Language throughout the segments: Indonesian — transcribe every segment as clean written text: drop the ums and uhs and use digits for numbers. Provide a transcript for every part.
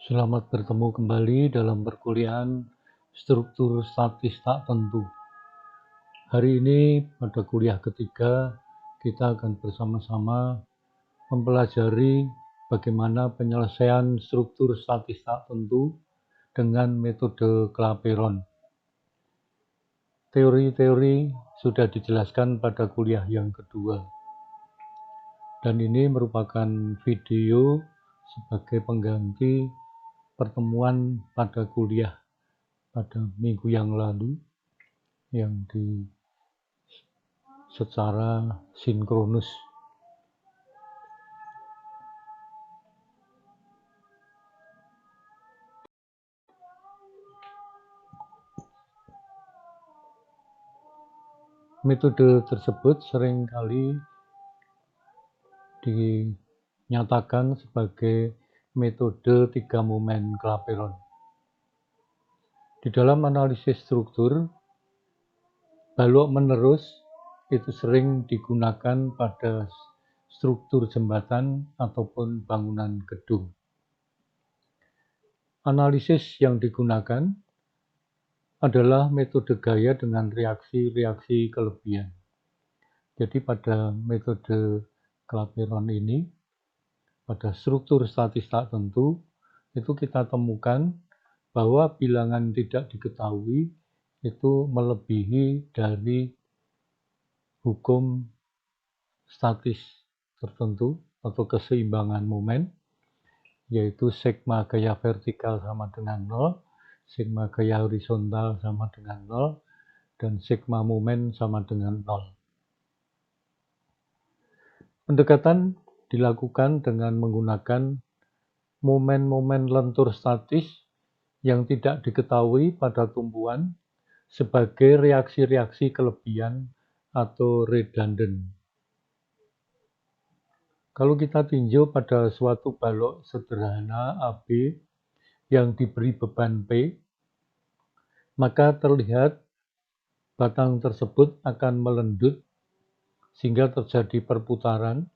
Selamat bertemu kembali dalam perkuliahan struktur statis tak tentu. Hari ini pada kuliah ketiga kita akan bersama-sama mempelajari bagaimana penyelesaian struktur statis tak tentu dengan metode Clapeyron. Teori-teori sudah dijelaskan pada kuliah yang kedua. Dan ini merupakan video sebagai pengganti pertemuan pada kuliah pada minggu yang lalu yang secara sinkronus. Metode tersebut seringkali dinyatakan sebagai metode 3 momen Clapeyron. Di dalam analisis struktur, balok menerus itu sering digunakan pada struktur jembatan ataupun bangunan gedung. Analisis yang digunakan adalah metode gaya dengan reaksi-reaksi kelebihan. Jadi pada metode Clapeyron ini, pada struktur statis tak tentu, itu kita temukan bahwa bilangan tidak diketahui itu melebihi dari hukum statis tertentu atau keseimbangan momen, yaitu sigma gaya vertikal sama dengan 0, sigma gaya horizontal sama dengan 0, dan sigma momen sama dengan 0. Pendekatan dilakukan dengan menggunakan momen-momen lentur statis yang tidak diketahui pada tumpuan sebagai reaksi-reaksi kelebihan atau redundant. Kalau kita tinjau pada suatu balok sederhana AB yang diberi beban P, maka terlihat batang tersebut akan melendut sehingga terjadi perputaran,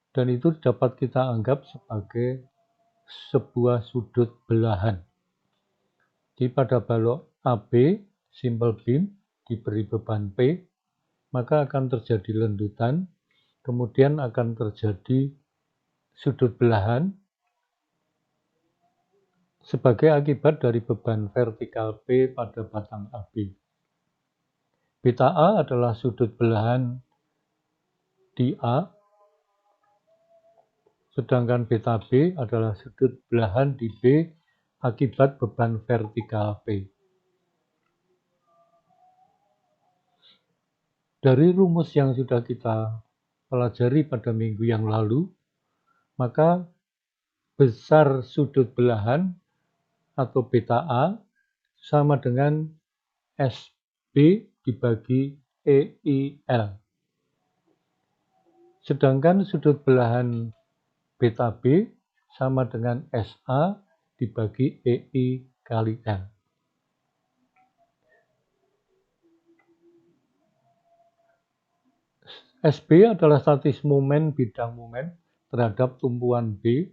dan itu dapat kita anggap sebagai sebuah sudut belahan. Jadi pada balok AB, simple beam, diberi beban P, maka akan terjadi lendutan, kemudian akan terjadi sudut belahan sebagai akibat dari beban vertikal P pada batang AB. Beta A adalah sudut belahan di A, sedangkan beta B adalah sudut belahan di B akibat beban vertikal P. Dari rumus yang sudah kita pelajari pada minggu yang lalu, maka besar sudut belahan atau beta A sama dengan SB dibagi EIL. Sedangkan sudut belahan beta B sama dengan SA dibagi EI kali L. SB adalah statis momen bidang momen terhadap tumpuan B,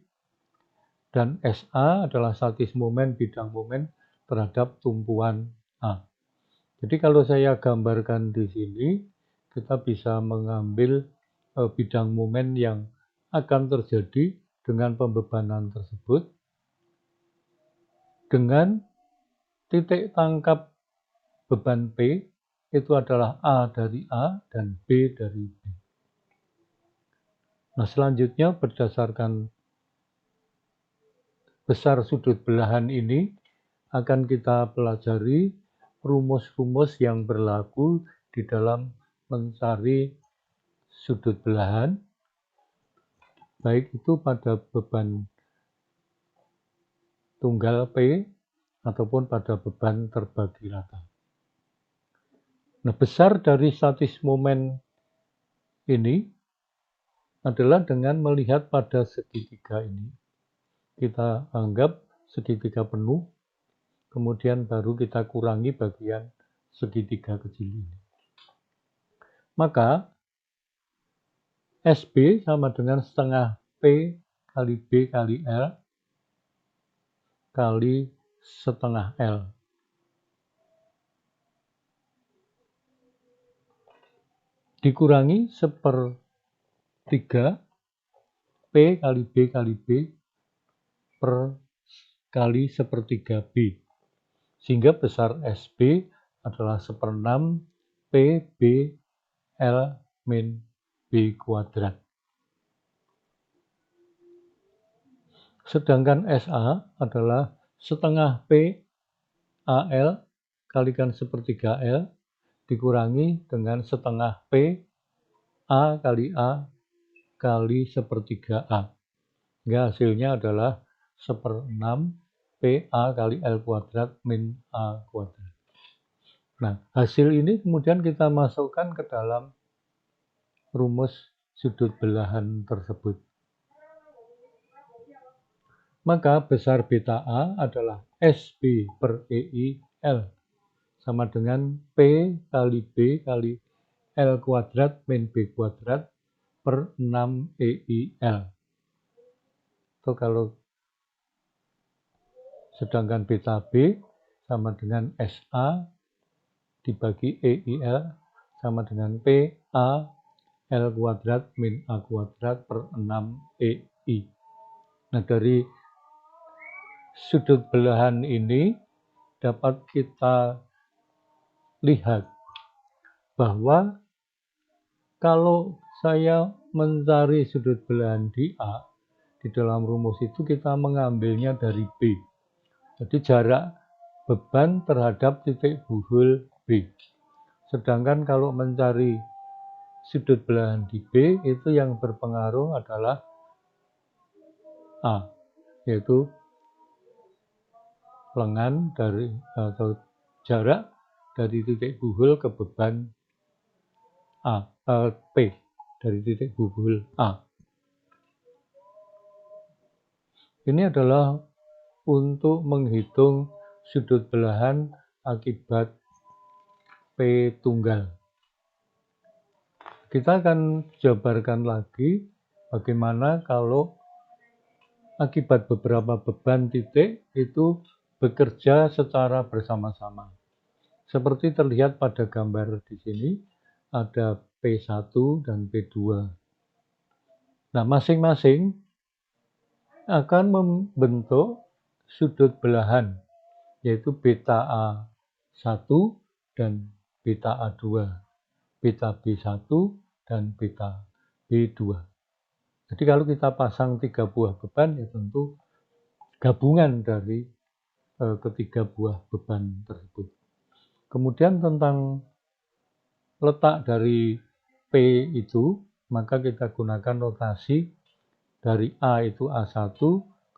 dan SA adalah statis momen bidang momen terhadap tumpuan A. Jadi kalau saya gambarkan di sini, kita bisa mengambil bidang momen yang akan terjadi dengan pembebanan tersebut dengan titik tangkap beban P itu adalah A dari A dan B dari B. Nah, selanjutnya berdasarkan besar sudut belahan ini akan kita pelajari rumus-rumus yang berlaku di dalam mencari sudut belahan, baik itu pada beban tunggal P ataupun pada beban terbagi rata. Nah, besar dari statis momen ini adalah dengan melihat pada segitiga ini. Kita anggap segitiga penuh, kemudian baru kita kurangi bagian segitiga kecil ini. Maka SB sama dengan setengah P kali B kali L, kali setengah L. Dikurangi 1/3 P kali B kali B per kali 1/3 B. Sehingga besar SB adalah 1/6 PB L min B kuadrat. Sedangkan SA adalah setengah P AL kalikan 1/3 L dikurangi dengan setengah P A kali 1/3 A. Hingga hasilnya adalah 1/6 PA kali L kuadrat min A kuadrat. Nah, hasil ini kemudian kita masukkan ke dalam rumus sudut belahan tersebut. Maka besar beta A adalah SB per EI L sama dengan P kali B kali L kuadrat min B kuadrat per 6 EI L. Itu kalau sedangkan beta B sama dengan SA dibagi EI L sama dengan PA L kuadrat min A kuadrat per 6 EI. Nah, dari sudut belahan ini dapat kita lihat bahwa kalau saya mencari sudut belahan di A, di dalam rumus itu kita mengambilnya dari B. Jadi jarak beban terhadap titik buhul B. Sedangkan kalau mencari sudut belahan di B, itu yang berpengaruh adalah A, yaitu lengan dari atau jarak dari titik buhul ke beban P dari titik buhul A. Ini adalah untuk menghitung sudut belahan akibat P tunggal. Kita akan jabarkan lagi bagaimana kalau akibat beberapa beban titik itu bekerja secara bersama-sama. Seperti terlihat pada gambar di sini, ada P1 dan P2. Nah, masing-masing akan membentuk sudut belahan, yaitu beta A1 dan beta A2, beta B1 dan beta B2. Jadi kalau kita pasang 3 buah beban, ya tentu gabungan dari ketiga buah beban tersebut. Kemudian tentang letak dari P itu, maka kita gunakan notasi dari A itu A1,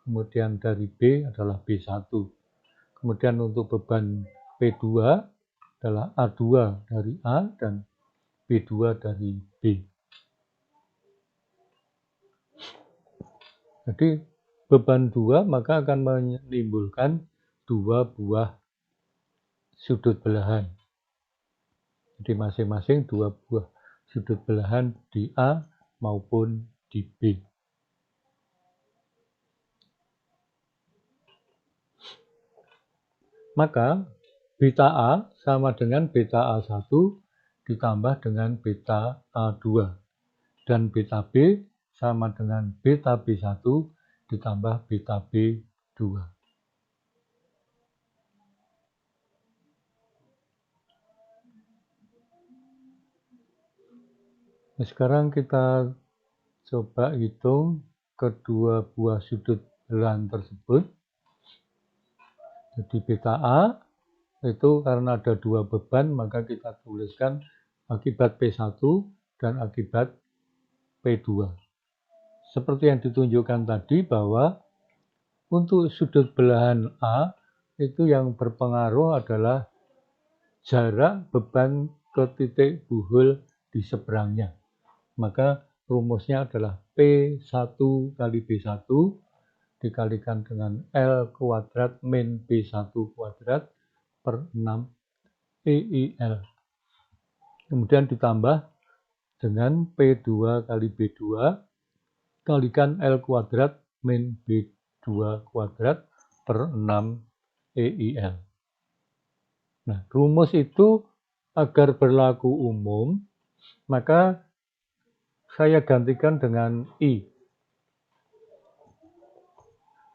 kemudian dari B adalah B1. Kemudian untuk beban P2 adalah A2 dari A dan B2 dari B. Jadi beban 2 maka akan menimbulkan 2 buah sudut belahan. Jadi masing-masing 2 buah sudut belahan di A maupun di B. Maka beta A sama dengan beta A1 ditambah dengan beta A2. Dan beta B sama dengan beta B1 ditambah beta B2. Nah, sekarang kita coba hitung kedua buah sudut belahan tersebut. Jadi beta A itu karena ada 2 beban, maka kita tuliskan akibat P1 dan akibat P2. Seperti yang ditunjukkan tadi bahwa untuk sudut belahan A itu yang berpengaruh adalah jarak beban ke titik buhul di seberangnya. Maka rumusnya adalah P1 kali B1 dikalikan dengan L kuadrat min B1 kuadrat per 6 EIL. Kemudian ditambah dengan P2 kali B2 kalikan L kuadrat min B2 kuadrat per 6 EIL. Nah, rumus itu agar berlaku umum, maka saya gantikan dengan I.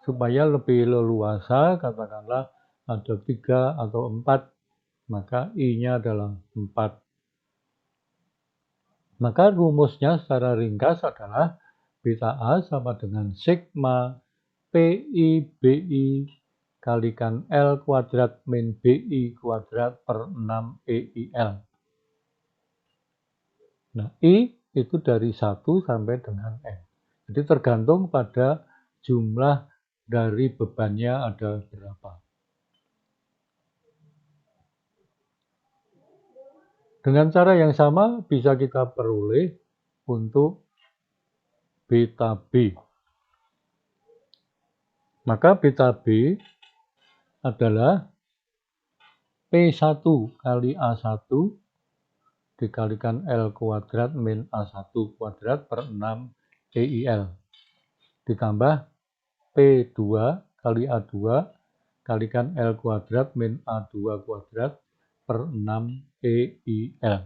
Supaya lebih leluasa, katakanlah ada 3 atau 4, maka I-nya adalah 4. Maka rumusnya secara ringkas adalah beta A sama dengan sigma PI BI kalikan L kuadrat min BI kuadrat per 6 EIL. Nah, I itu dari 1 sampai dengan N. Jadi tergantung pada jumlah dari bebannya ada berapa. Dengan cara yang sama bisa kita peroleh untuk beta B. Maka beta B adalah P1 kali A1 dikalikan L kuadrat min A1 kuadrat per 6 EIL. Ditambah P2 kali A2 kalikan L kuadrat min A2 kuadrat per 6 EIL.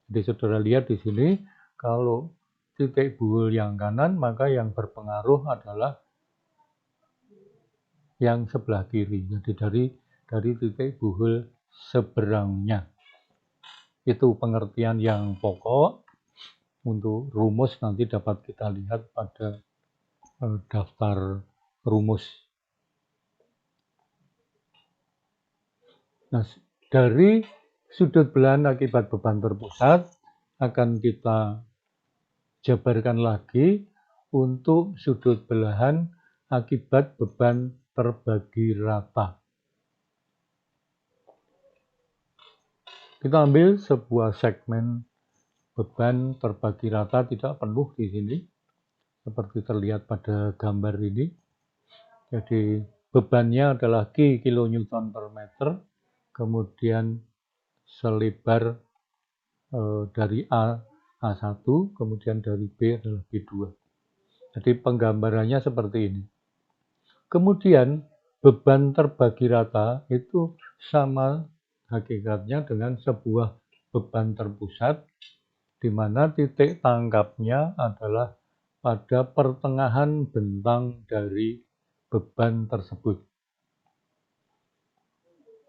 Jadi saudara lihat di sini, kalau titik buhul yang kanan, maka yang berpengaruh adalah yang sebelah kiri. Jadi dari titik buhul seberangnya. Itu pengertian yang pokok. Untuk rumus nanti dapat kita lihat pada daftar rumus. Nah, dari sudut belahan akibat beban terpusat akan kita jabarkan lagi untuk sudut belahan akibat beban terbagi rata. Kita ambil sebuah segmen beban terbagi rata tidak penuh di sini, seperti terlihat pada gambar ini. Jadi bebannya adalah Q kilonewton per meter, kemudian selebar dari A1, kemudian dari B adalah B2. Jadi penggambarannya seperti ini. Kemudian beban terbagi rata itu sama hakikatnya dengan sebuah beban terpusat, di mana titik tangkapnya adalah pada pertengahan bentang dari beban tersebut.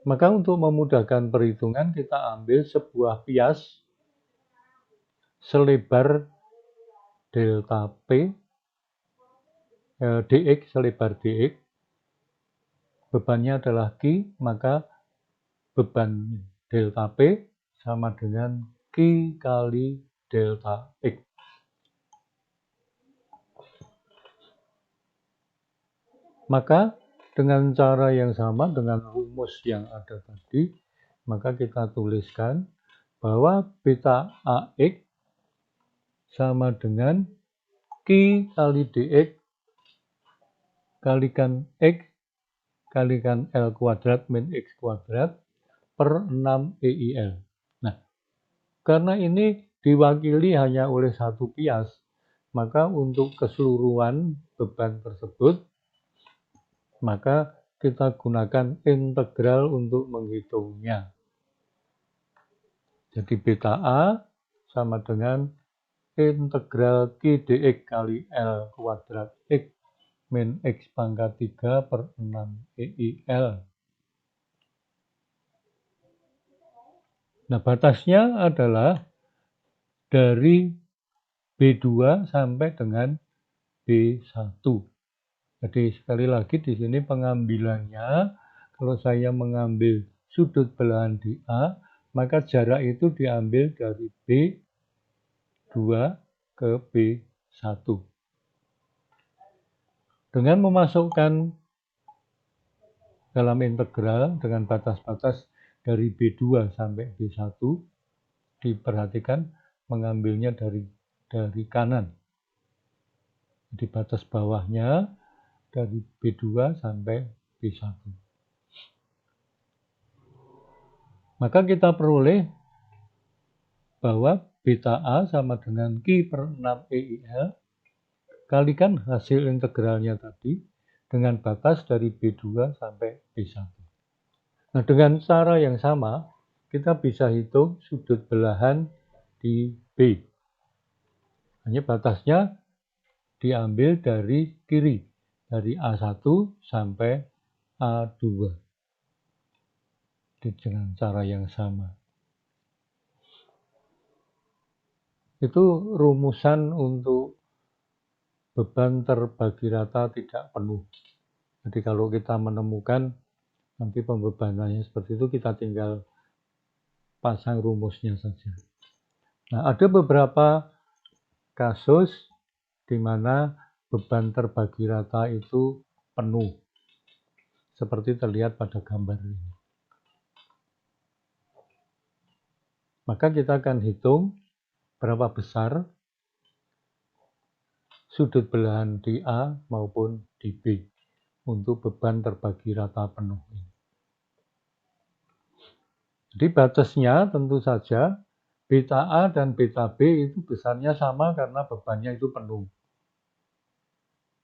Maka untuk memudahkan perhitungan, kita ambil sebuah pias selebar delta P, dx selebar dx, bebannya adalah Q, maka beban delta P sama dengan Q kali delta X. Maka dengan cara yang sama dengan rumus yang ada tadi, maka kita tuliskan bahwa beta AX sama dengan Q kali dx kalikan X kalikan L kuadrat min X kuadrat per 6 EIL. Nah, karena ini diwakili hanya oleh satu pias, maka untuk keseluruhan beban tersebut, maka kita gunakan integral untuk menghitungnya. Jadi beta A sama dengan integral Q dx kali L kuadrat X min X pangkat 3 per 6 EIL. Nah, batasnya adalah dari B2 sampai dengan B1. Jadi sekali lagi di sini pengambilannya, kalau saya mengambil sudut belahan di A, maka jarak itu diambil dari B2 ke B1. Dengan memasukkan dalam integral dengan batas-batas dari B2 sampai B1, diperhatikan mengambilnya dari kanan. Di batas bawahnya dari B2 sampai B1. Maka kita peroleh bahwa beta A sama dengan Q per 6 EIL kalikan hasil integralnya tadi dengan batas dari B2 sampai B1. Nah, dengan cara yang sama, kita bisa hitung sudut belahan di B. Hanya batasnya diambil dari kiri, dari A1 sampai A2. Dengan cara yang sama. Itu rumusan untuk beban terbagi rata tidak penuh. Jadi kalau kita menemukan nanti pembebanannya seperti itu, kita tinggal pasang rumusnya saja. Nah, ada beberapa kasus di mana beban terbagi rata itu penuh, seperti terlihat pada gambar ini. Maka kita akan hitung berapa besar sudut belahan di A maupun di B untuk beban terbagi rata penuh ini. Jadi batasnya tentu saja beta A dan beta B itu besarnya sama karena bebannya itu penuh.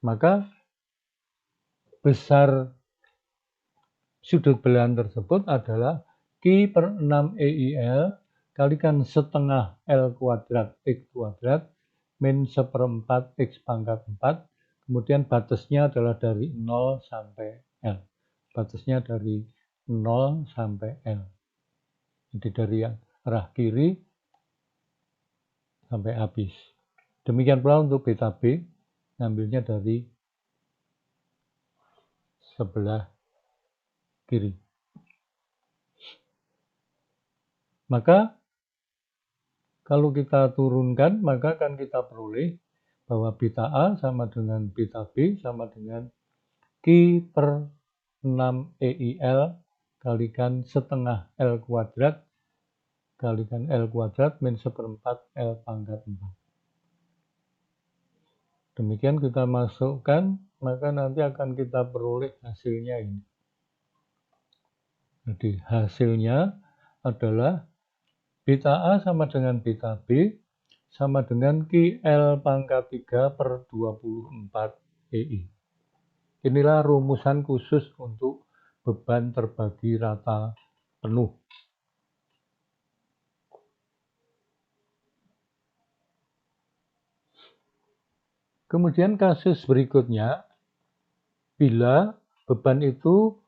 Maka besar sudut belahan tersebut adalah Q per 6 EIL kalikan setengah L kuadrat X kuadrat min seperempat X pangkat 4. Kemudian batasnya adalah dari 0 sampai L. Batasnya dari 0 sampai L. Jadi dari yang arah kiri sampai habis. Demikian pula untuk beta B, ngambilnya dari sebelah kiri. Maka kalau kita turunkan, maka akan kita peroleh bahwa beta A sama dengan beta B sama dengan Q per 6 EIL kalikan setengah L kuadrat kalikan L kuadrat min seperempat L pangkat 4. Demikian kita masukkan, maka nanti akan kita peroleh hasilnya ini. Jadi hasilnya adalah beta A sama dengan beta B sama dengan QL pangkat 3 per 24 EI. Inilah rumusan khusus untuk beban terbagi rata penuh. Kemudian kasus berikutnya, bila beban itu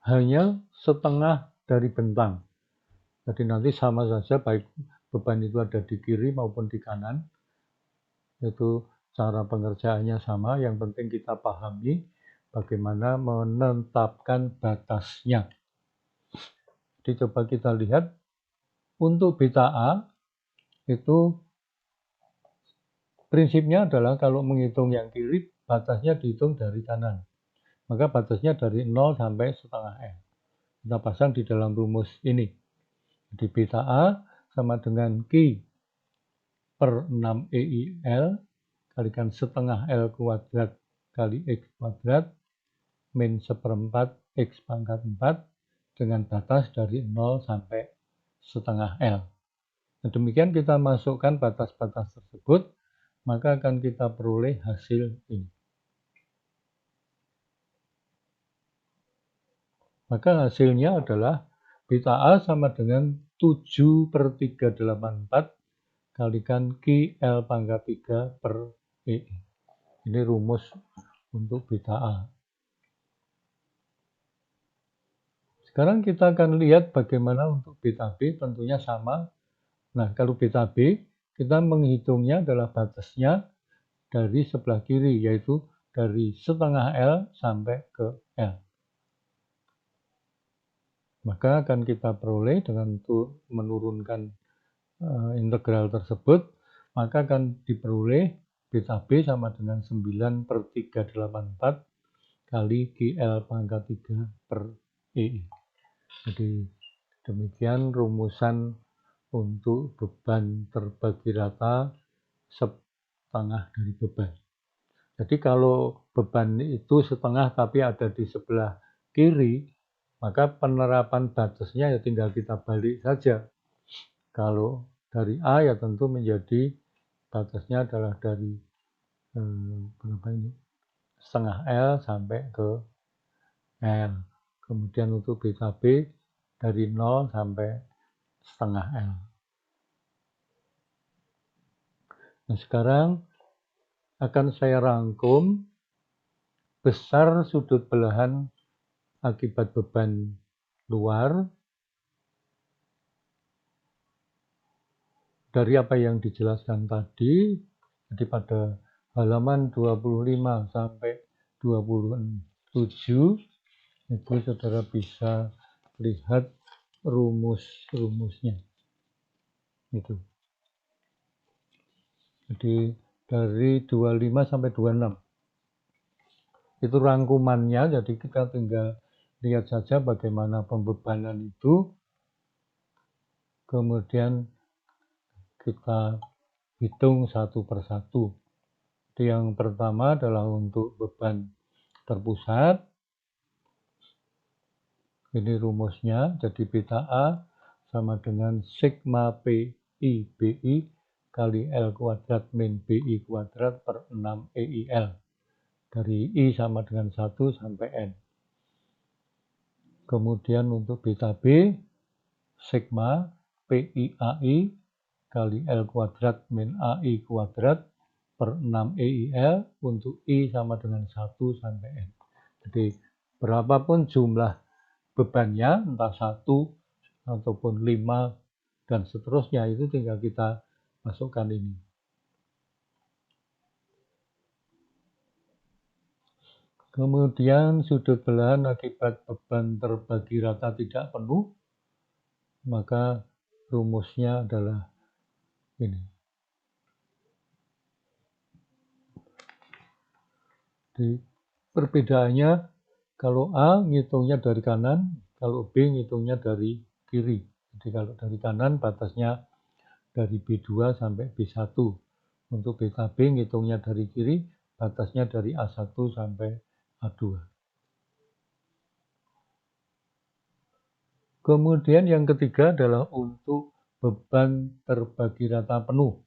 hanya setengah dari bentang. Jadi nanti sama saja baik beban itu ada di kiri maupun di kanan. Itu cara pengerjaannya sama, yang penting kita pahami bagaimana menetapkan batasnya. Jadi coba kita lihat untuk beta A itu prinsipnya adalah kalau menghitung yang kiri, batasnya dihitung dari kanan. Maka batasnya dari 0 sampai setengah L. Kita pasang di dalam rumus ini. Jadi beta A sama dengan Q per 6 EIL kalikan setengah L kuadrat kali X kuadrat min seperempat X pangkat 4 dengan batas dari 0 sampai setengah L. Nah, demikian kita masukkan batas-batas tersebut, maka akan kita peroleh hasil ini. Maka hasilnya adalah beta A sama dengan 7 per 384 kalikan QL pangkat 3 per EI. Ini rumus untuk beta A. Sekarang kita akan lihat bagaimana untuk beta B, tentunya sama. Nah, kalau beta B, kita menghitungnya adalah batasnya dari sebelah kiri, yaitu dari setengah L sampai ke L. Maka akan kita peroleh dengan menurunkan integral tersebut, maka akan diperoleh beta B sama dengan 9 per 384 kali QL pangkat 3 per EI. Jadi demikian rumusan untuk beban terbagi rata setengah dari beban. Jadi kalau beban itu setengah tapi ada di sebelah kiri, maka penerapan batasnya ya tinggal kita balik saja. Kalau dari A ya tentu menjadi batasnya adalah dari berapa ini? setengah L sampai ke L. Kemudian untuk beta B dari 0 sampai setengah L. Nah, sekarang akan saya rangkum besar sudut belahan akibat beban luar dari apa yang dijelaskan tadi. Jadi pada halaman 25 sampai 27 itu saudara bisa lihat rumus-rumusnya. Itu. Jadi dari 25 sampai 26. Itu rangkumannya, jadi kita tinggal lihat saja bagaimana pembebanan itu. Kemudian kita hitung satu persatu. Jadi yang pertama adalah untuk beban terpusat. Ini rumusnya, jadi beta A sama dengan sigma PI BI kali L kuadrat min BI kuadrat per 6 EIL. Dari I sama dengan 1 sampai N. Kemudian untuk beta B, sigma PI AI kali L kuadrat min AI kuadrat per 6 EIL untuk I sama dengan 1 sampai N. Jadi berapapun jumlah bebannya, entah 1 ataupun 5 dan seterusnya, itu tinggal kita masukkan ini. Kemudian sudut belahan akibat beban terbagi rata tidak penuh, maka rumusnya adalah ini. Jadi perbedaannya, kalau A ngitungnya dari kanan, kalau B ngitungnya dari kiri. Jadi kalau dari kanan batasnya dari B2 sampai B1. Untuk beta B ngitungnya dari kiri, batasnya dari A1 sampai A2. Kemudian yang ketiga adalah untuk beban terbagi rata penuh.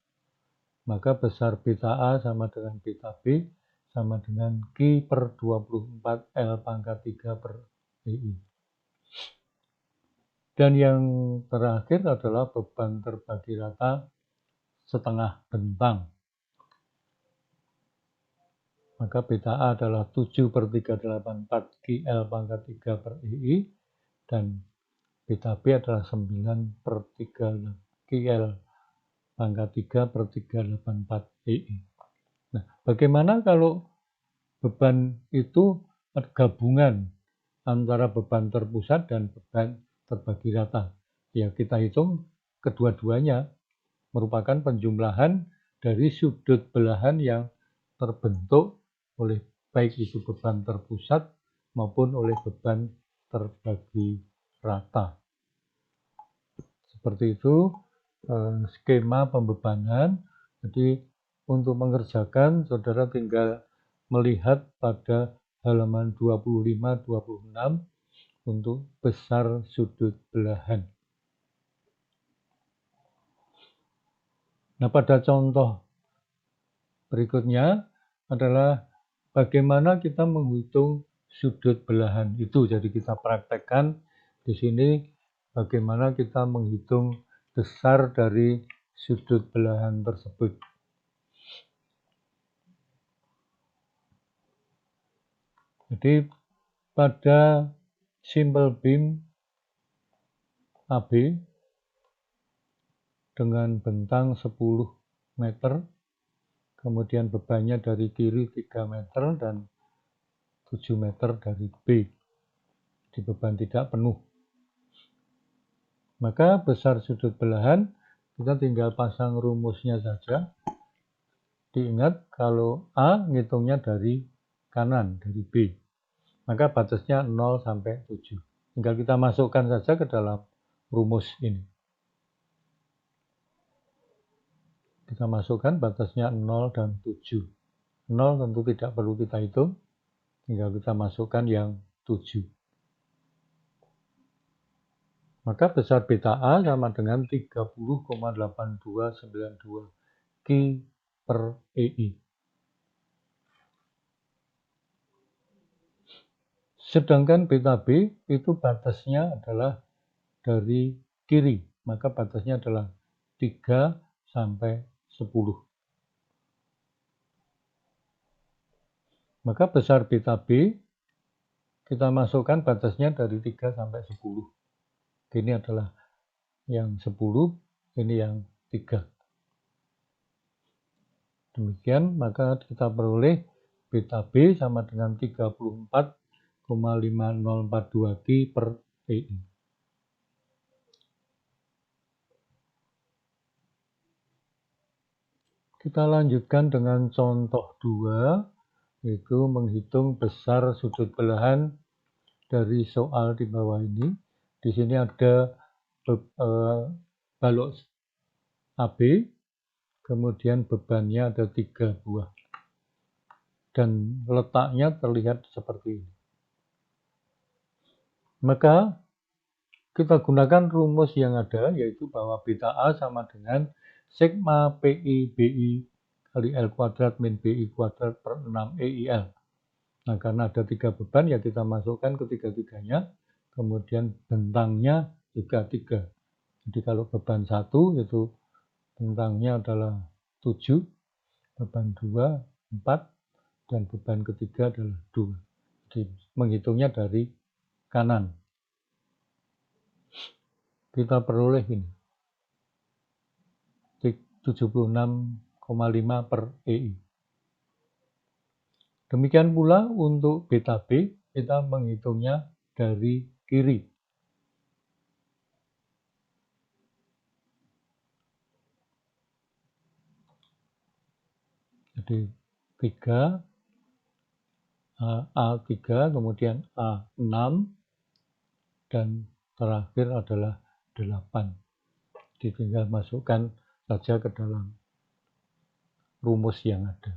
Maka besar beta A sama dengan beta B sama dengan Q per 24 L pangkat 3 per EI. Dan yang terakhir adalah beban terbagi rata setengah bentang. Maka beta A adalah 7 per 384 QL pangkat 3 per EI, dan beta B adalah 9 per 3 QL pangkat 3 per 384 EI. Nah, bagaimana kalau beban itu gabungan antara beban terpusat dan beban terbagi rata? Ya, kita hitung kedua-duanya merupakan penjumlahan dari sudut belahan yang terbentuk oleh baik itu beban terpusat maupun oleh beban terbagi rata. Seperti itu skema pembebanan. Jadi untuk mengerjakan, saudara tinggal melihat pada halaman 25-26 untuk besar sudut belahan. Nah, pada contoh berikutnya adalah bagaimana kita menghitung sudut belahan itu. Jadi kita praktekkan di sini bagaimana kita menghitung besar dari sudut belahan tersebut. Jadi pada simple beam AB dengan bentang 10 meter, kemudian bebannya dari kiri 3 meter dan 7 meter dari B, di beban tidak penuh. Maka besar sudut belahan, kita tinggal pasang rumusnya saja. Diingat kalau A ngitungnya dari kanan, dari B. Maka batasnya 0 sampai 7. Tinggal kita masukkan saja ke dalam rumus ini. Kita masukkan batasnya 0 dan 7. 0 tentu tidak perlu kita hitung. Tinggal kita masukkan yang 7. Maka besar beta A sama dengan 30,8292 Q per EI. Sedangkan beta B itu batasnya adalah dari kiri, maka batasnya adalah 3 sampai 10. Maka besar beta B kita masukkan batasnya dari 3 sampai 10. Ini adalah yang 10, ini yang 3. Demikian, maka kita peroleh beta B sama dengan 34,5042 Ki per EI. Kita lanjutkan dengan contoh 2, yaitu menghitung besar sudut belahan dari soal di bawah ini. Di sini ada balok AB, kemudian bebannya ada 3 buah. Dan letaknya terlihat seperti ini. Maka kita gunakan rumus yang ada, yaitu bahwa beta A sama dengan sigma PI BI kali L kuadrat min BI kuadrat per 6 EIL. Nah, karena ada 3 beban, ya kita masukkan ketiga-tiganya, kemudian bentangnya juga 3. Jadi kalau beban 1 itu bentangnya adalah 7, beban 2, 4, dan beban ketiga adalah 2. Jadi menghitungnya dari kanan. Kita peroleh ini 76,5 per EI. Demikian pula untuk beta B, kita menghitungnya dari kiri. Jadi 3, A3, kemudian A6, dan terakhir adalah 8. Tinggal masukkan saja ke dalam rumus yang ada.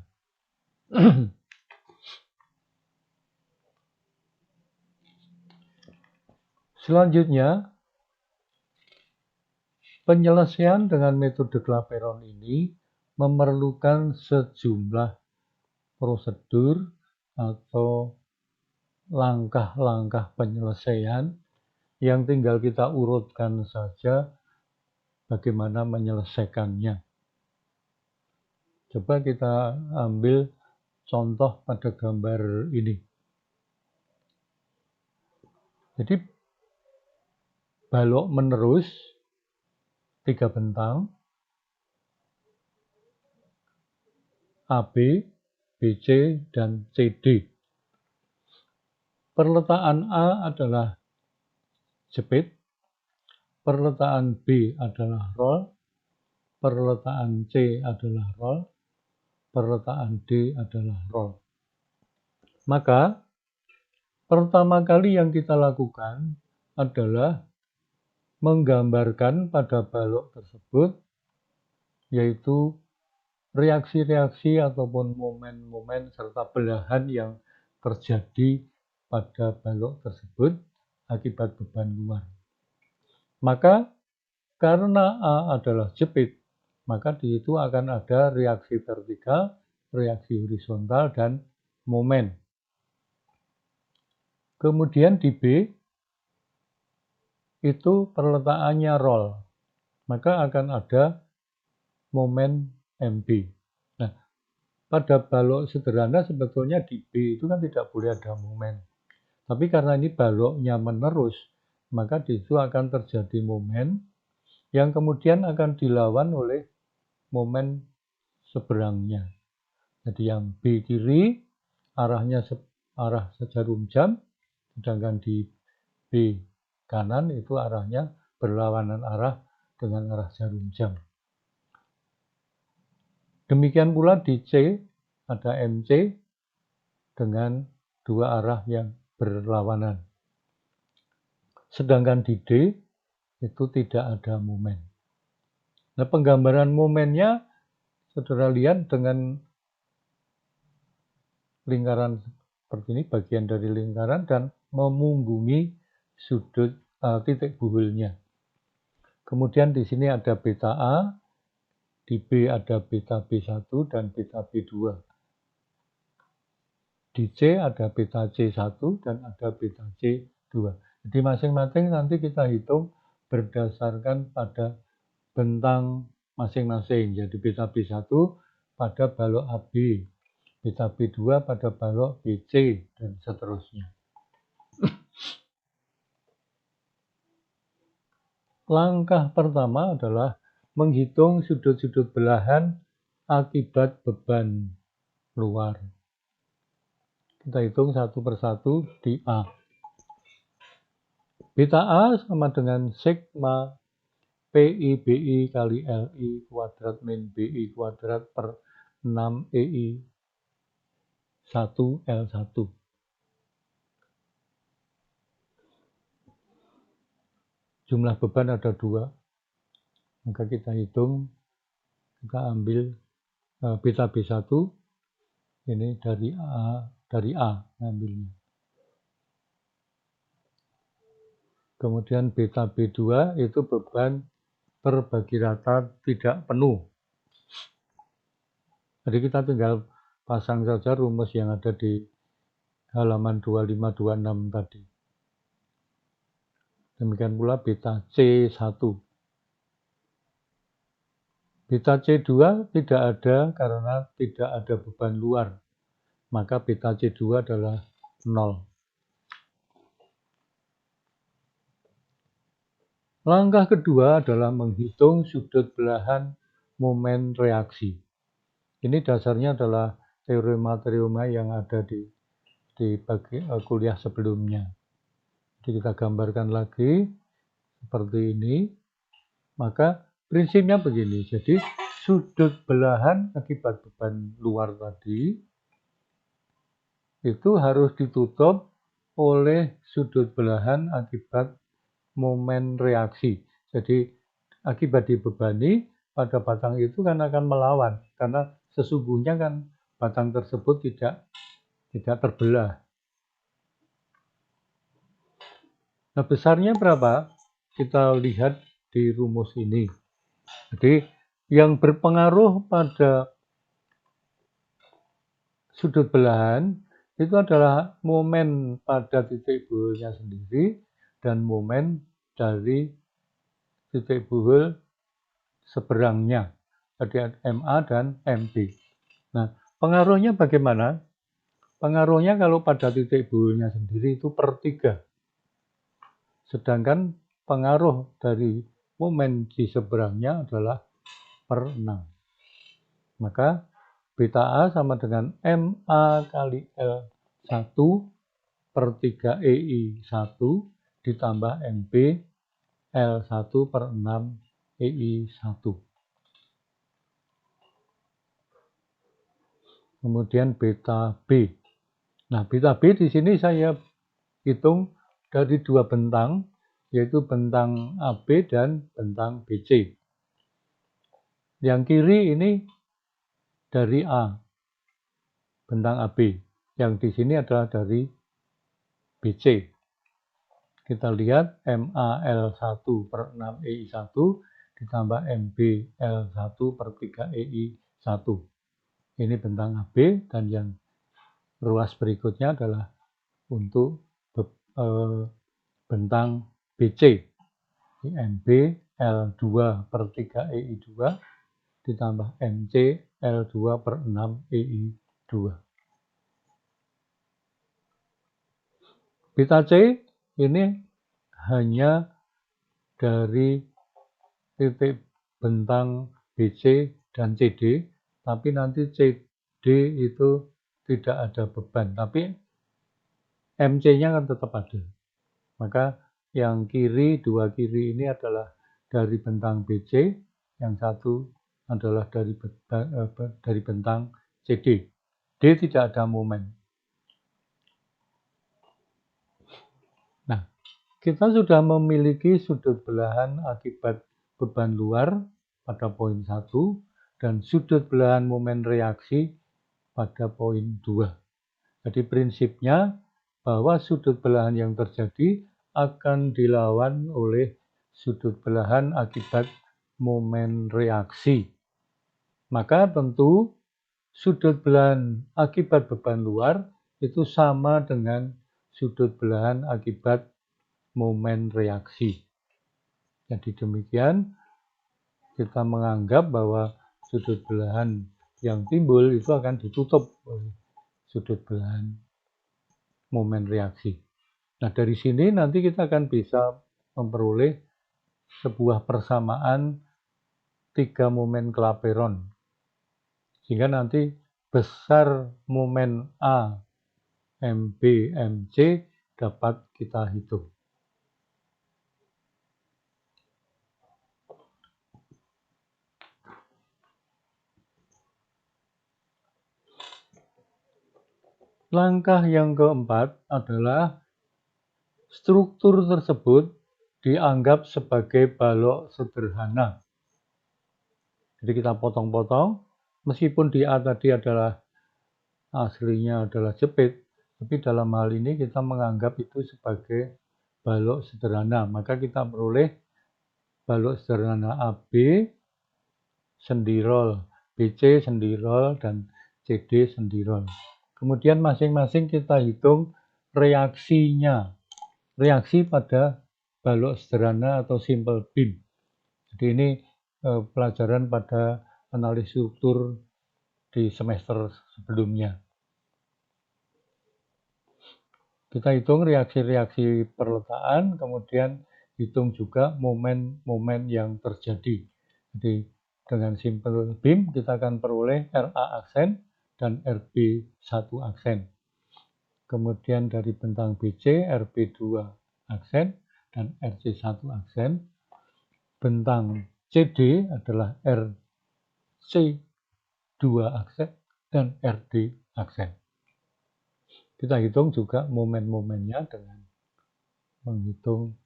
Selanjutnya, penyelesaian dengan metode Clapeyron ini memerlukan sejumlah prosedur atau langkah-langkah penyelesaian yang tinggal kita urutkan saja bagaimana menyelesaikannya. Coba kita ambil contoh pada gambar ini. Jadi balok menerus 3 bentang AB, BC, dan CD. Perletaan A adalah jepit, perletaan B adalah roll, perletaan C adalah roll, perletaan D adalah roll. Maka pertama kali yang kita lakukan adalah menggambarkan pada balok tersebut, yaitu reaksi-reaksi ataupun momen-momen serta belahan yang terjadi pada balok tersebut akibat beban luar. Maka karena A adalah jepit, maka di situ akan ada reaksi vertikal, reaksi horizontal, dan momen. Kemudian di B itu perletakannya roll, maka akan ada momen MB. Nah, pada balok sederhana sebetulnya di B itu kan tidak boleh ada momen. Tapi karena ini baloknya menerus, maka di situ akan terjadi momen yang kemudian akan dilawan oleh momen seberangnya. Jadi yang B kiri arahnya arah sejarum jam, sedangkan di B kanan itu arahnya berlawanan arah dengan arah jarum jam. Demikian pula di C ada MC dengan dua arah yang berlawanan. Sedangkan di D itu tidak ada momen. Nah, penggambaran momennya saudara lihat dengan lingkaran seperti ini, bagian dari lingkaran dan memunggungi sudut titik buhulnya. Kemudian di sini ada beta A, di B ada beta B1 dan beta B2. Di C ada beta C1 dan ada beta C2. Jadi masing-masing nanti kita hitung berdasarkan pada bentang masing-masing. Jadi beta B1 pada balok AB, beta B2 pada balok BC, dan seterusnya. Langkah pertama adalah menghitung sudut-sudut belahan akibat beban luar. Kita hitung satu persatu di A. Beta A sama dengan sigma PI BI kali LI kuadrat min BI kuadrat per 6 EI 1 L1. Jumlah beban ada 2. Maka kita hitung, kita ambil beta B1 ini dari A ngambilnya. Kemudian beta B2 itu beban per bagi rata tidak penuh. Jadi kita tinggal pasang saja rumus yang ada di halaman 2526 tadi. Demikian pula beta C1. Beta C2 tidak ada karena tidak ada beban luar. Maka beta C2 adalah 0. Langkah kedua adalah menghitung sudut belahan momen reaksi. Ini dasarnya adalah teorema-teorema yang ada di kuliah sebelumnya. Jadi kita gambarkan lagi seperti ini. Maka prinsipnya begini. Jadi sudut belahan akibat beban luar tadi itu harus ditutup oleh sudut belahan akibat momen reaksi. Jadi akibat dibebani pada batang itu kan akan melawan karena sesungguhnya kan batang tersebut tidak terbelah. Nah, besarnya berapa? Kita lihat di rumus ini. Jadi yang berpengaruh pada sudut belahan itu adalah momen pada titik buhulnya sendiri dan momen dari titik buhul seberangnya, jadi MA dan MB. Nah, pengaruhnya bagaimana? Pengaruhnya kalau pada titik buhulnya sendiri itu per 3. Sedangkan pengaruh dari momen di seberangnya adalah per 6. Maka beta A sama dengan MA kali L1 per 3 EI1 ditambah MB L1 per 6 EI1. Kemudian beta B. Nah, beta B di sini saya hitung dari 2 bentang, yaitu bentang AB dan bentang BC. Yang kiri ini dari A, bentang AB. Yang di sini adalah dari BC. Kita lihat MAL1 per 6 EI1 ditambah MBL1 per 3 EI1. Ini bentang AB dan yang ruas berikutnya adalah untuk bentang BC. MBL2 per 3 EI2 ditambah MC L2 per 6 EI2. Beta C ini hanya dari titik bentang BC dan CD, tapi nanti CD itu tidak ada beban, tapi MC-nya kan tetap ada. Maka yang kiri, 2 kiri ini adalah dari bentang BC, yang satu adalah dari bentang CD. D tidak ada momen. Nah, kita sudah memiliki sudut belahan akibat beban luar pada poin 1 dan sudut belahan momen reaksi pada poin 2. Jadi prinsipnya bahwa sudut belahan yang terjadi akan dilawan oleh sudut belahan akibat momen reaksi. Maka tentu sudut belahan akibat beban luar itu sama dengan sudut belahan akibat momen reaksi. Jadi demikian kita menganggap bahwa sudut belahan yang timbul itu akan ditutup oleh sudut belahan momen reaksi. Nah, dari sini nanti kita akan bisa memperoleh sebuah persamaan 3 momen kelaperon. Sehingga nanti besar momen A, MB, MC dapat kita hitung. Langkah yang keempat adalah struktur tersebut dianggap sebagai balok sederhana. Jadi kita potong-potong, meskipun di A tadi adalah aslinya adalah jepit, tapi dalam hal ini kita menganggap itu sebagai balok sederhana. Maka kita peroleh balok sederhana AB, sendirol, BC sendirol, dan CD sendirol. Kemudian masing-masing kita hitung reaksinya. Reaksi pada balok sederhana atau simple beam. Jadi ini pelajaran pada analisis struktur di semester sebelumnya. Kita hitung reaksi-reaksi perletaan, kemudian hitung juga momen-momen yang terjadi. Jadi dengan simple beam kita akan peroleh RA aksen dan RB1 aksen. Kemudian dari bentang BC, RB2 aksen dan RC1 aksen. Bentang CD adalah RC2 aksen dan RD aksen. Kita hitung juga momen-momennya dengan menghitung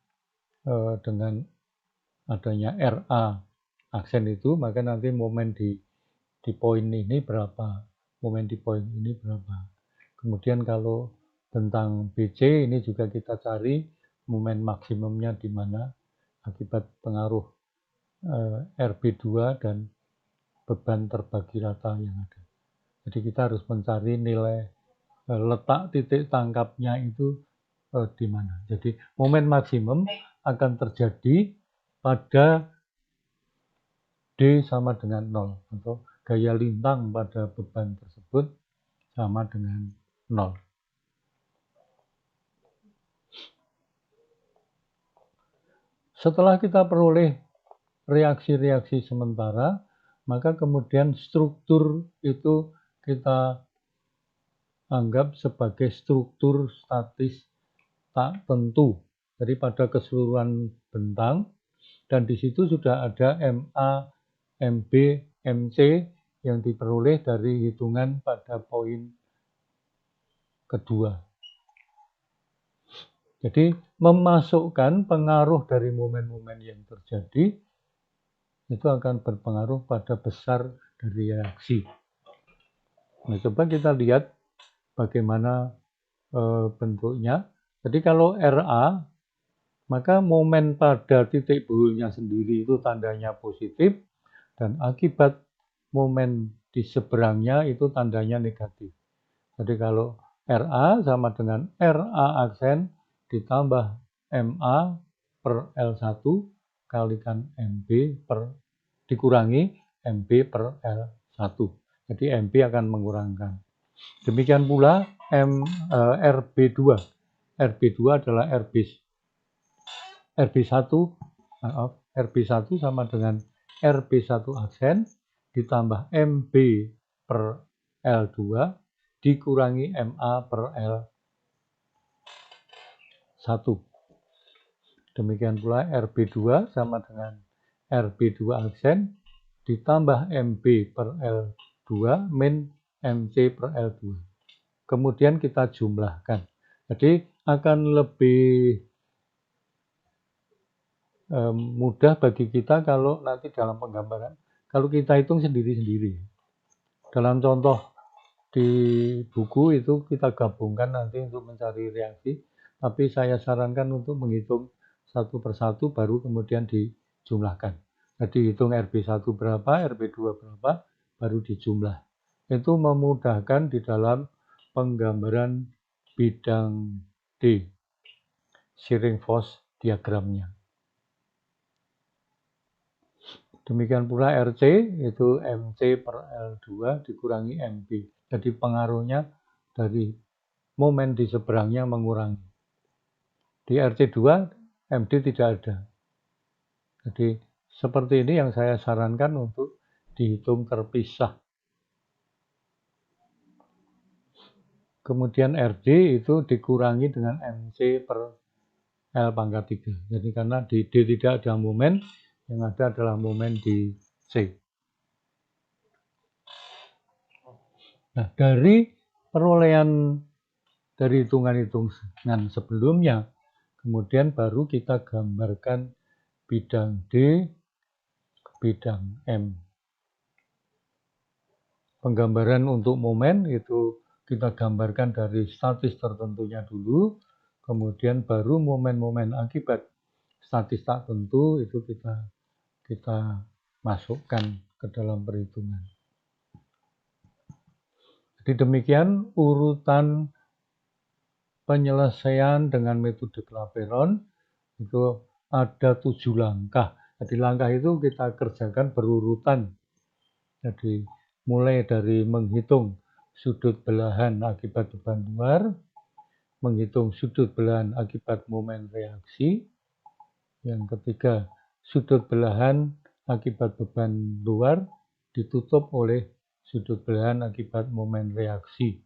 dengan adanya RA aksen itu, maka nanti momen di poin ini berapa, momen di poin ini berapa. Kemudian kalau tentang BC ini juga kita cari momen maksimumnya di mana akibat pengaruh RB2 dan beban terbagi rata yang ada. Jadi kita harus mencari nilai letak titik tangkapnya itu di mana. Jadi momen maksimum akan terjadi pada D sama dengan 0 atau gaya lintang pada beban tersebut sama dengan 0. Setelah kita peroleh reaksi-reaksi sementara, maka kemudian struktur itu kita anggap sebagai struktur statis tak tentu. Jadi pada keseluruhan bentang, dan di situ sudah ada MA, MB, MC yang diperoleh dari hitungan pada poin kedua. Jadi memasukkan pengaruh dari momen-momen yang terjadi itu akan berpengaruh pada besar dari reaksi. Nah, coba kita lihat bagaimana bentuknya. Jadi kalau RA, maka momen pada titik buhulnya sendiri itu tandanya positif, dan akibat momen di seberangnya itu tandanya negatif. Jadi kalau RA sama dengan RA aksen ditambah MA per L1 kalikan MB per dikurangi MB per L1. Jadi MB akan mengurangkan. Demikian pula RB2. RB2 adalah RB1 sama dengan RB1 aksen ditambah MB per L2 dikurangi MA per L1. Demikian pula RB2 sama dengan RB2 aksen ditambah MB per L2 min MC per L2. Kemudian kita jumlahkan. Jadi akan lebih mudah bagi kita kalau nanti dalam penggambaran, kalau kita hitung sendiri-sendiri. Dalam contoh di buku itu kita gabungkan nanti untuk mencari reaksi, tapi saya sarankan untuk menghitung satu persatu baru kemudian dijumlahkan. Jadi hitung RB1 berapa, RB2 berapa, baru dijumlah. Itu memudahkan di dalam penggambaran bidang D, shearing force diagramnya. Demikian pula RC itu MC per L2 dikurangi MB. Jadi pengaruhnya dari momen di seberangnya mengurangi. Di RC2 MD tidak ada. Jadi seperti ini yang saya sarankan untuk dihitung terpisah. Kemudian RD itu dikurangi dengan MC per L pangkat 3. Jadi karena di D tidak ada momen, yang ada adalah momen di C. Nah, dari perolehan dari hitungan-hitungan sebelumnya, kemudian baru kita gambarkan bidang D ke bidang M. Penggambaran untuk momen itu kita gambarkan dari statis tertentunya dulu, kemudian baru momen-momen akibat statis tak tentu itu kita masukkan ke dalam perhitungan. Jadi demikian urutan penyelesaian dengan metode Clapeyron itu ada 7 langkah. Jadi langkah itu kita kerjakan berurutan. Jadi mulai dari menghitung sudut belahan akibat beban luar, menghitung sudut belahan akibat momen reaksi. Yang ketiga, sudut belahan akibat beban luar ditutup oleh sudut belahan akibat momen reaksi.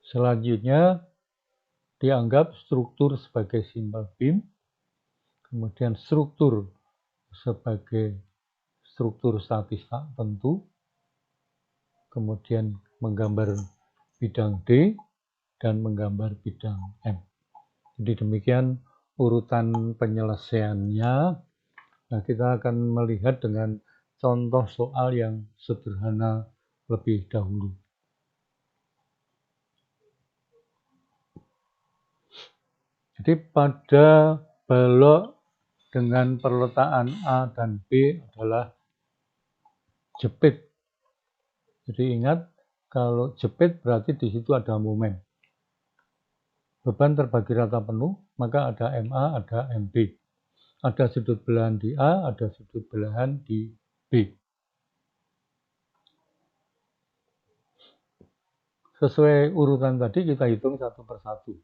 Selanjutnya, dianggap struktur sebagai simple beam, kemudian struktur sebagai struktur statis tak tentu, kemudian menggambar bidang D, dan menggambar bidang M. Jadi demikian urutan penyelesaiannya. Nah, kita akan melihat dengan contoh soal yang sederhana lebih dahulu. Jadi pada balok dengan perletaan A dan B adalah jepit. Jadi ingat, kalau jepit berarti di situ ada momen. Beban terbagi rata penuh, maka ada MA, ada MB. Ada sudut belahan di A, ada sudut belahan di B. Sesuai urutan tadi kita hitung satu persatu.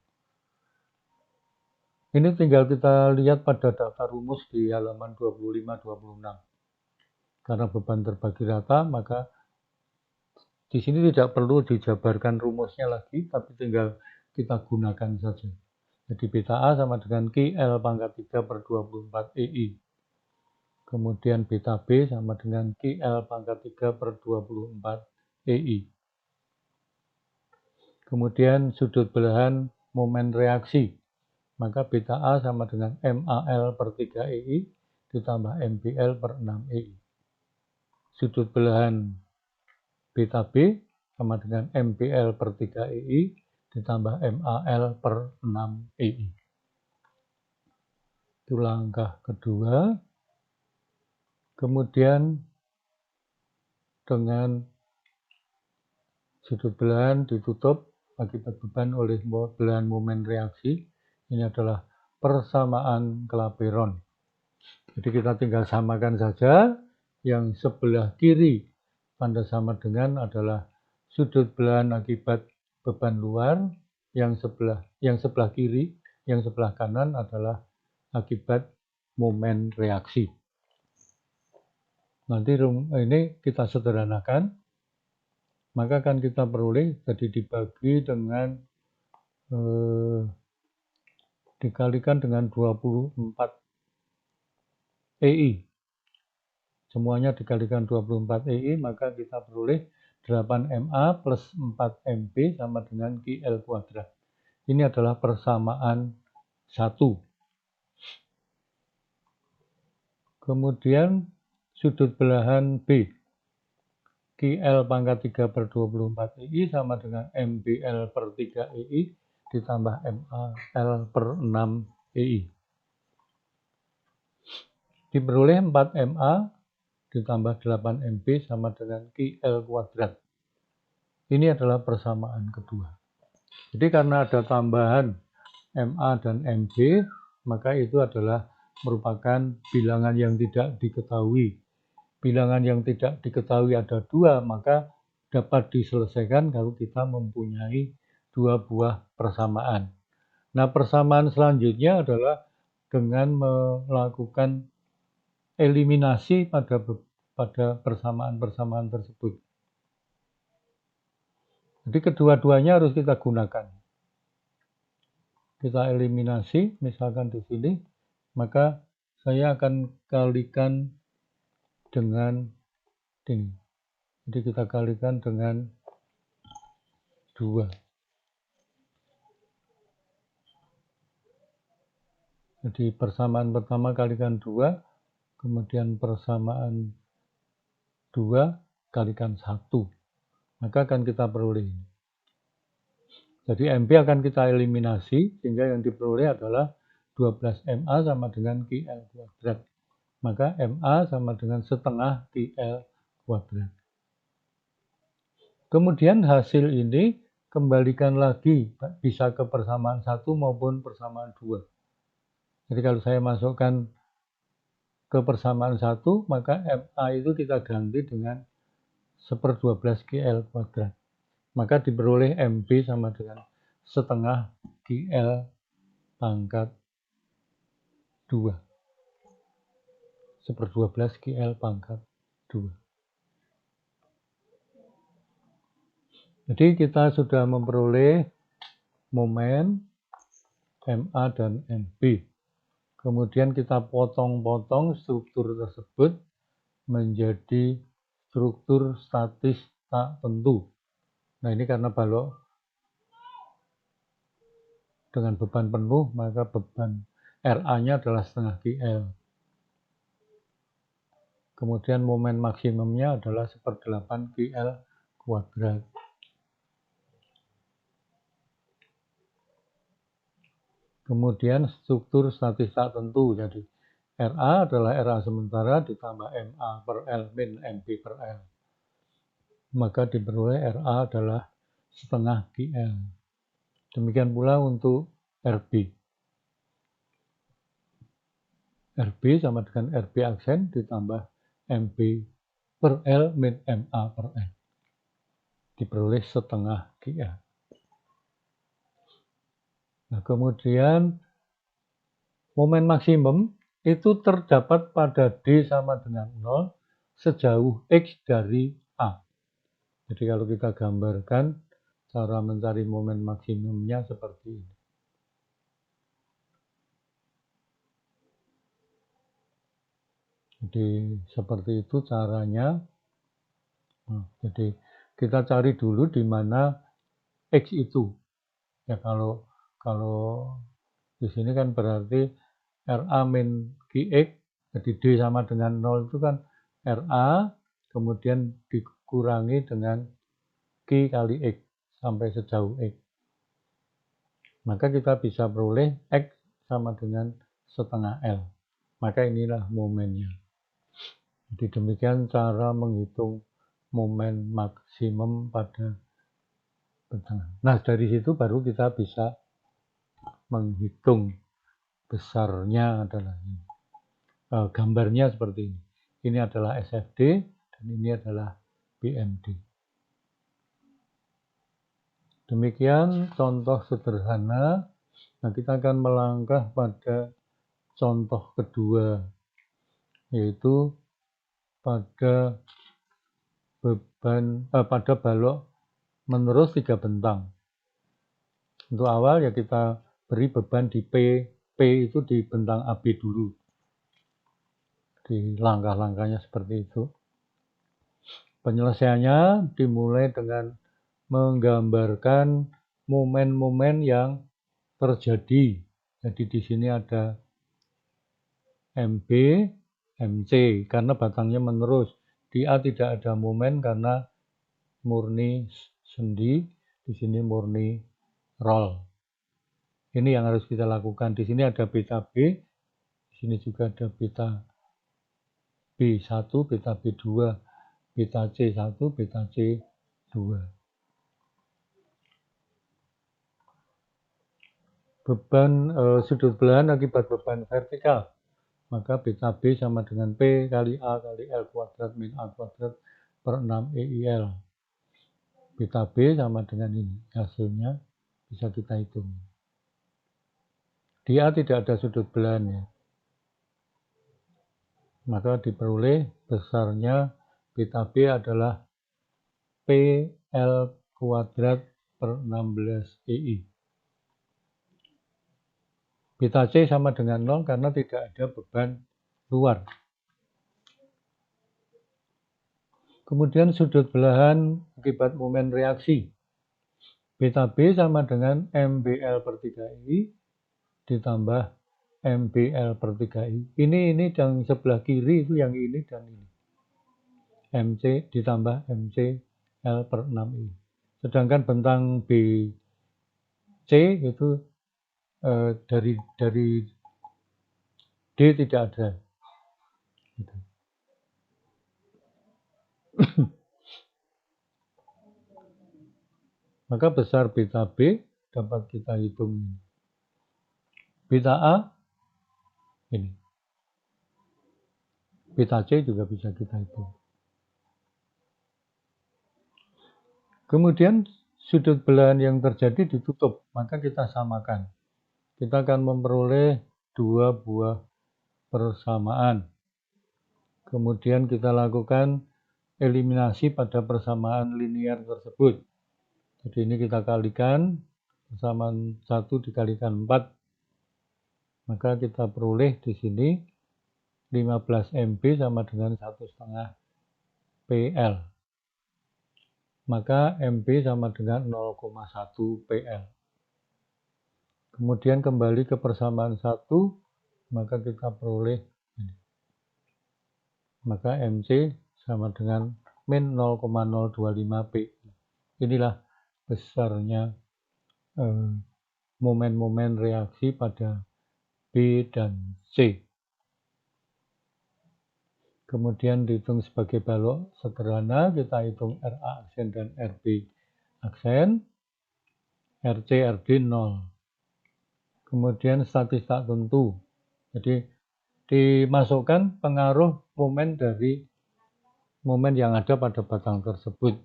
Ini tinggal kita lihat pada daftar rumus di halaman 25-26. Karena beban terbagi rata, maka di sini tidak perlu dijabarkan rumusnya lagi, tapi tinggal kita gunakan saja. Jadi beta A sama dengan QL pangkat 3 per 24 EI. Kemudian beta B sama dengan QL pangkat 3 per 24 EI. Kemudian sudut belahan momen reaksi. Maka beta A sama dengan MAL per 3 EI ditambah MBL per 6 EI. Sudut belahan beta B sama dengan MBL per 3 EI ditambah MAL per 6 EI. Itu langkah kedua. Kemudian dengan sudut belahan ditutup akibat beban oleh belahan momen reaksi. Ini adalah persamaan Clapeyron. Jadi kita tinggal samakan saja. Yang sebelah kiri tanda sama dengan adalah sudut belahan akibat beban luar. Yang sebelah kiri, yang sebelah kanan adalah akibat momen reaksi. Nanti ini kita sederhanakan. Maka akan kita peroleh jadi dibagi dengan dikalikan dengan 24 EI. Semuanya dikalikan 24 EI, maka kita peroleh 8 MA plus 4 MB sama dengan QL kuadrat. Ini adalah persamaan 1. Kemudian sudut belahan B. QL pangkat 3 per 24 EI sama dengan MBL per 3 EI ditambah MAL per 6 EI. Diperoleh 4 MA ditambah 8 MB sama dengan QL kuadrat. Ini adalah persamaan kedua. Jadi karena ada tambahan MA dan MB, maka itu adalah merupakan bilangan yang tidak diketahui. Bilangan yang tidak diketahui ada dua, maka dapat diselesaikan kalau kita mempunyai dua buah persamaan. Nah, persamaan selanjutnya adalah dengan melakukan eliminasi pada persamaan-persamaan tersebut. Jadi kedua-duanya harus kita gunakan. Kita eliminasi, misalkan di sini, maka saya akan kalikan dengan ini. Jadi kita kalikan dengan 2. Jadi persamaan pertama kalikan 2, kemudian persamaan 2 kalikan 1. Maka akan kita peroleh ini. Jadi MB akan kita eliminasi, sehingga yang diperoleh adalah 12MA sama dengan QL kuadrat. Maka MA sama dengan setengah QL kuadrat. Kemudian hasil ini kembalikan lagi, bisa ke persamaan 1 maupun persamaan 2. Jadi kalau saya masukkan ke persamaan 1, maka MA itu kita ganti dengan 1/12 QL kuadrat. Maka diperoleh MB sama dengan setengah QL pangkat 2. 1/12 QL pangkat 2. Jadi kita sudah memperoleh momen MA dan MB. Kemudian kita potong-potong struktur tersebut menjadi struktur statis tak tentu. Nah, ini karena balok dengan beban penuh, maka beban RA-nya adalah setengah QL. Kemudian momen maksimumnya adalah 1/8 QL kuadrat. Kemudian struktur statis tak tentu, jadi RA adalah RA sementara ditambah MA per L min MB per L. Maka diperoleh RA adalah setengah QL. Demikian pula untuk RB. RB sama dengan RB aksen ditambah MB per L min MA per L. Diperoleh setengah QL. Nah, kemudian momen maksimum itu terdapat pada D sama dengan 0 sejauh X dari A. Jadi kalau kita gambarkan cara mencari momen maksimumnya seperti ini. Jadi seperti itu caranya. Nah, jadi kita cari dulu di mana X itu. Ya kalau di sini kan berarti RA min QX, jadi D sama dengan 0 itu kan RA, kemudian dikurangi dengan Q kali X sampai sejauh X. Maka kita bisa peroleh X sama dengan setengah L. Maka inilah momennya. Jadi demikian cara menghitung momen maksimum pada bentangan. Nah, dari situ baru kita bisa menghitung besarnya adalah ini. Gambarnya seperti ini. Ini adalah SFD dan ini adalah BMD. Demikian contoh sederhana. Nah, kita akan melangkah pada contoh kedua, yaitu pada pada balok menerus 3 bentang. Untuk awal ya kita beri beban di P. P itu di bentang AB dulu. Di langkah-langkahnya seperti itu. Penyelesaiannya dimulai dengan menggambarkan momen-momen yang terjadi. Jadi di sini ada MB, MC karena batangnya menerus. Di A tidak ada momen karena murni sendi, di sini murni roll. Ini yang harus kita lakukan. Di sini ada beta B, di sini juga ada beta B1, beta B2, beta C1, beta C2. beban sudut belahan akibat beban vertikal, maka beta B sama dengan P kali A kali L kuadrat min A kuadrat per 6 EIL. Beta B sama dengan ini, hasilnya bisa kita hitung. Di A tidak ada sudut belahan ya, maka diperoleh besarnya beta B adalah PL kuadrat per 16 EI. Beta C sama dengan 0 karena tidak ada beban luar. Kemudian sudut belahan akibat momen reaksi. Beta B sama dengan MBL per 3I ditambah MBL per 3I. Ini yang sebelah kiri itu yang ini dan ini. MC ditambah MC L per 6I. Sedangkan bentang BC itu dari D tidak ada. Gitu. Maka besar beta B dapat kita hitung. Beta A ini. Beta C juga bisa kita hitung. Kemudian sudut belahan yang terjadi ditutup, maka kita samakan. Kita akan memperoleh dua buah persamaan. Kemudian kita lakukan eliminasi pada persamaan linear tersebut. Jadi ini kita kalikan, persamaan 1 dikalikan 4. Maka kita peroleh di sini 15 MB sama dengan 1,5 PL. Maka MB sama dengan 0,1 PL. Kemudian kembali ke persamaan 1, maka kita peroleh ini. Maka MC sama dengan min 0,025 P. Inilah besarnya momen-momen reaksi pada B dan C. Kemudian dihitung sebagai balok sederhana, kita hitung RA aksen dan RB aksen, RC, RD 0. Kemudian statis tak tentu. Jadi dimasukkan pengaruh momen dari momen yang ada pada batang tersebut.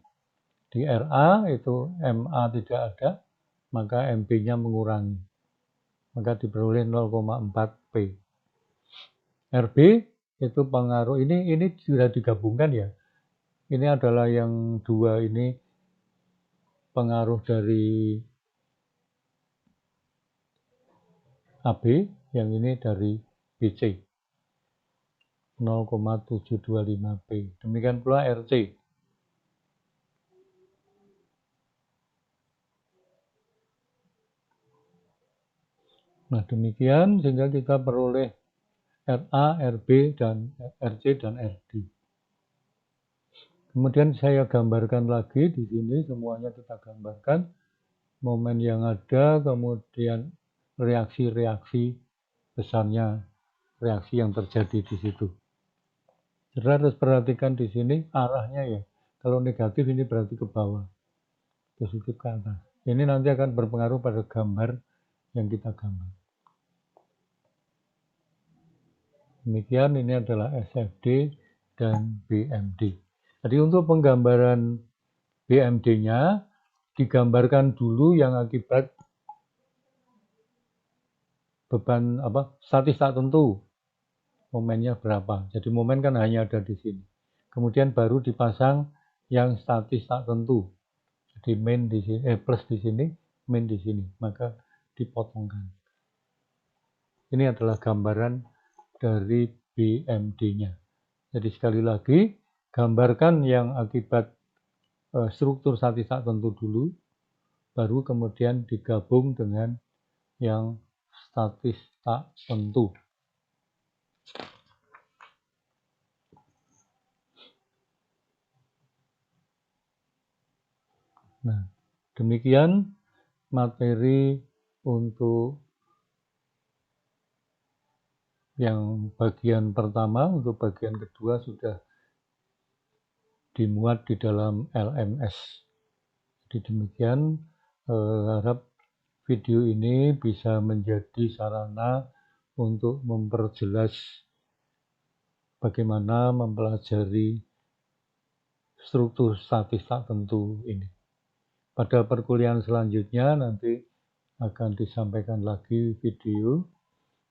Di RA itu MA tidak ada, maka MB-nya mengurangi. Maka diperoleh 0,4 P. RB itu pengaruh, ini sudah digabungkan ya. Ini adalah yang dua ini pengaruh dari AB, yang ini dari BC. 0,725 P. Demikian pula RC. Nah demikian sehingga kita peroleh RA, RB, dan RC dan RD. Kemudian saya gambarkan lagi di sini, semuanya kita gambarkan momen yang ada, kemudian reaksi-reaksi besarnya reaksi yang terjadi di situ. Saudara harus perhatikan di sini arahnya ya. Kalau negatif ini berarti ke bawah, positif ke atas. Ini nanti akan berpengaruh pada gambar yang kita gambar. Demikian ini adalah SFD dan BMD. Jadi untuk penggambaran BMD-nya digambarkan dulu yang akibat beban statis tak tentu, momennya berapa. Jadi momen kan hanya ada di sini. Kemudian baru dipasang yang statis tak tentu. Jadi min di sini, plus di sini, min di sini, maka dipotongkan. Ini adalah gambaran dari BMD-nya. Jadi sekali lagi, gambarkan yang akibat struktur statis tak tentu dulu, baru kemudian digabung dengan yang statis tak tentu. Nah, demikian materi untuk yang bagian pertama. Untuk bagian kedua sudah dimuat di dalam LMS. Jadi demikian, harap video ini bisa menjadi sarana untuk memperjelas bagaimana mempelajari struktur statis tak tentu ini. Pada perkuliahan selanjutnya nanti akan disampaikan lagi video.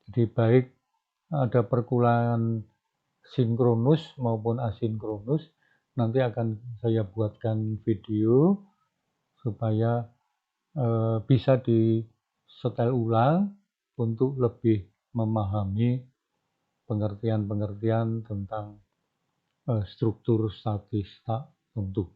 Jadi baik ada perkuliahan sinkronus maupun asinkronus, nanti akan saya buatkan video supaya bisa disetel ulang untuk lebih memahami pengertian-pengertian tentang struktur statis tak tentu.